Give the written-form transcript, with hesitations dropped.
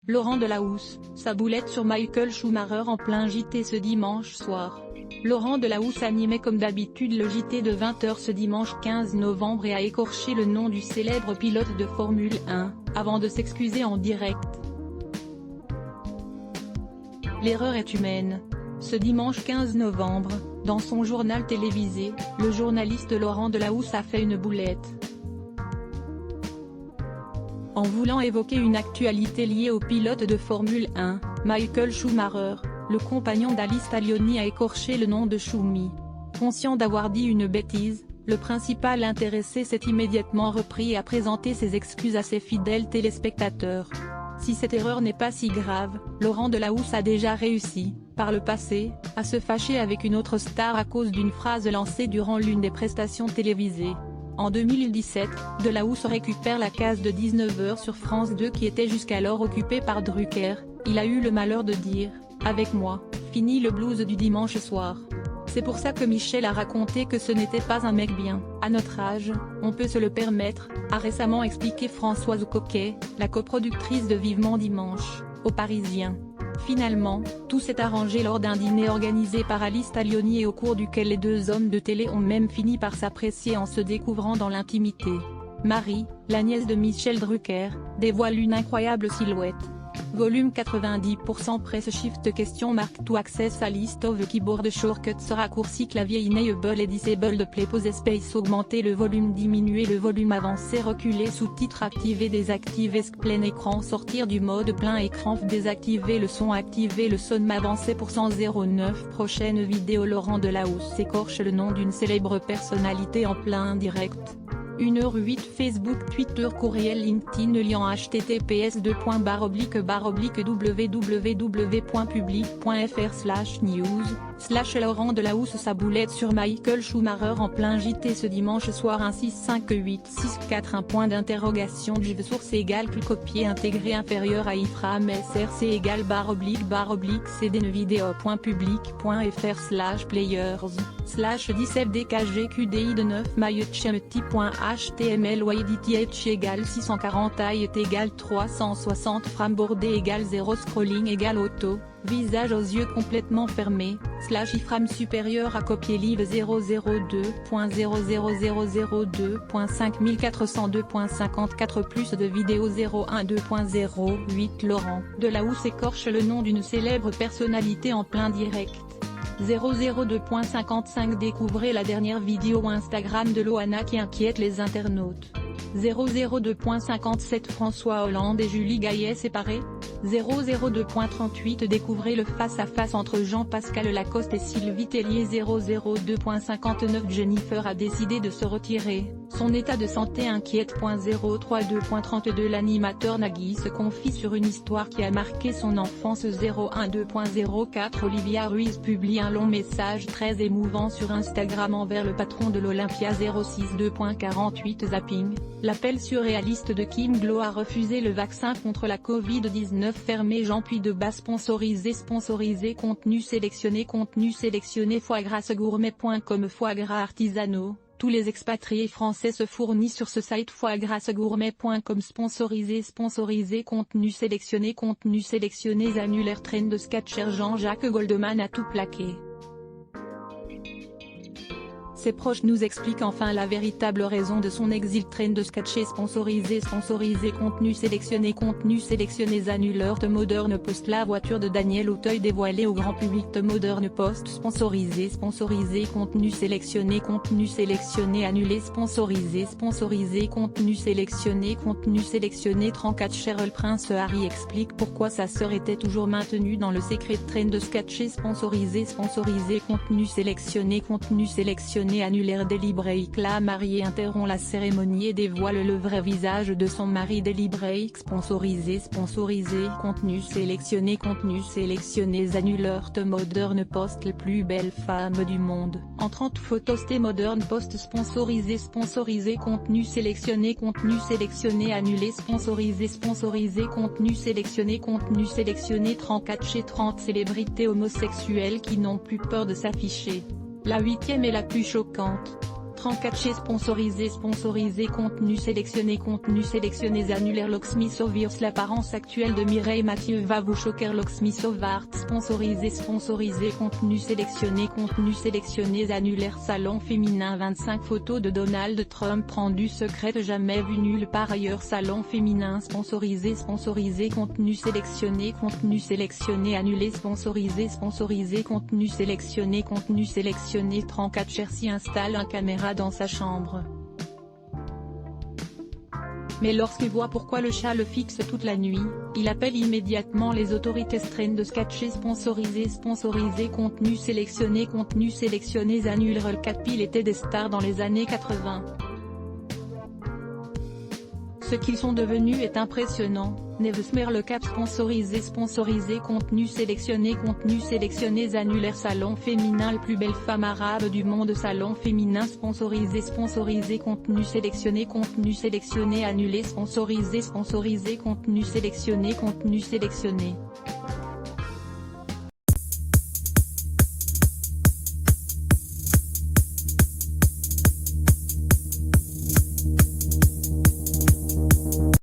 Laurent Delahousse, sa boulette sur Michael Schumacher en plein JT ce dimanche soir. Laurent Delahousse animait comme d'habitude le JT de 20h ce dimanche 15 novembre et a écorché le nom du célèbre pilote de Formule 1, avant de s'excuser en direct. L'erreur est humaine. Ce dimanche 15 novembre, dans son journal télévisé, le journaliste Laurent Delahousse a fait une boulette. En voulant évoquer une actualité liée au pilote de Formule 1, Michael Schumacher, le compagnon d'Alice Taglioni a écorché le nom de Schumi. Conscient d'avoir dit une bêtise, le principal intéressé s'est immédiatement repris et a présenté ses excuses à ses fidèles téléspectateurs. Si cette erreur n'est pas si grave, Laurent Delahousse a déjà réussi, par le passé, à se fâcher avec une autre star à cause d'une phrase lancée durant l'une des prestations télévisées. En 2017, Delahousse récupère la case de 19h sur France 2 qui était jusqu'alors occupée par Drucker. Il a eu le malheur de dire « Avec moi, fini le blues du dimanche soir ». C'est pour ça que Michel a raconté que ce n'était pas un mec bien. À notre âge, on peut se le permettre, a récemment expliqué Françoise Coquet, la coproductrice de Vivement Dimanche, aux Parisiens. Finalement, tout s'est arrangé lors d'un dîner organisé par Alice Taglioni et au cours duquel les deux hommes de télé ont même fini par s'apprécier en se découvrant dans l'intimité. Marie, la nièce de Michel Drucker, dévoile une incroyable silhouette. Volume 90% Press Shift Question Mark to access a list of keyboard shortcuts raccourci clavier enable et disable play pause space augmenter le volume diminuer le volume avancer reculer sous-titres activer désactiver plein écran sortir du mode plein écran désactiver le son avancer %09 prochaine vidéo Laurent Delahousse s'écorche le nom d'une célèbre personnalité en plein direct. 1h08 Facebook Twitter courriel LinkedIn lien https://www.public.fr/news/ Laurent Delahousse sa boulette sur Michael Schumacher en plein JT ce dimanche soir 1658641 point d'interrogation div source égale plus copier intégré inférieur à iframe src égale /cdnvideo.public.fr/players/17dkgqdi de 9 mailletchemti.html edit égale 640 height égale 360 frameboard égale 0 scrolling égale auto, visage aux yeux complètement fermés, /iframe supérieur à copier live 002.00002.5402.54 plus de vidéos 012.08 Laurent Delahousse écorche le nom d'une célèbre personnalité en plein direct. 002.55 Découvrez la dernière vidéo Instagram de Loana qui inquiète les internautes. 002.57 François Hollande et Julie Gaillet séparés. 002.38 Découvrez le face-à-face entre Jean-Pascal Lacoste et Sylvie Tellier. 002.59 Jennifer a décidé de se retirer, son état de santé inquiète. 032.32 L'animateur Nagui se confie sur une histoire qui a marqué son enfance. 012.04 Olivia Ruiz publie un long message très émouvant sur Instagram envers le patron de l'Olympia. 062.48 Zapping, l'appel surréaliste de Kim Glo a refusé le vaccin contre la Covid-19 fermé Jean Puydebas sponsorisé contenu sélectionné foie gras gourmet.com foie gras artisanaux. Tous les expatriés français se fournissent sur ce site foiegrasgourmet.com sponsorisé contenu sélectionné annulaire train de sketcher Jean-Jacques Goldman a tout plaqué. Ses proches nous expliquent enfin la véritable raison de son exil. Train de sketcher sponsorisé contenu sélectionné annuleur. The Modern Post. La voiture de Daniel Auteuil dévoilée au grand public. The Modern Post sponsorisé contenu sélectionné annulé sponsorisé contenu sélectionné 34 Cheryl Prince Harry explique pourquoi sa sœur était toujours maintenue dans le secret. Train de sketcher sponsorisé contenu sélectionné annulaire. Dailybreak. La mariée interrompt la cérémonie et dévoile le vrai visage de son mari. Dailybreak sponsorisé contenu sélectionné annuleur. The Modern Post. La plus belle femme du monde, en 30 photos. The Modern Post sponsorisé contenu sélectionné annulé sponsorisé contenu sélectionné 34 chez 30 célébrités homosexuelles qui n'ont plus peur de s'afficher. La 8e est la plus choquante. 34 chez sponsorisé contenu sélectionné annulaire Locksmith of Ears. L'apparence actuelle de Mireille Mathieu va vous choquer. Locksmith of Art sponsorisé contenu sélectionné annulaire salon féminin 25 photos de Donald Trump rendu secrète jamais vue nulle part ailleurs. Salon féminin sponsorisé contenu sélectionné annulé sponsorisé contenu sélectionné 34 Chersi installe un caméra dans sa chambre. Mais lorsqu'il voit pourquoi le chat le fixe toute la nuit, il appelle immédiatement les autorités. Strain de sketcher sponsorisé contenu sélectionné annulaire. Le Cat Pill était des stars dans les années 80. Ce qu'ils sont devenus est impressionnant. Nevesmer le Cap sponsorisé contenu sélectionné annulaire. Salon féminin le plus belle femme arabe du monde. Salon féminin sponsorisé contenu sélectionné annulé sponsorisé contenu sélectionné.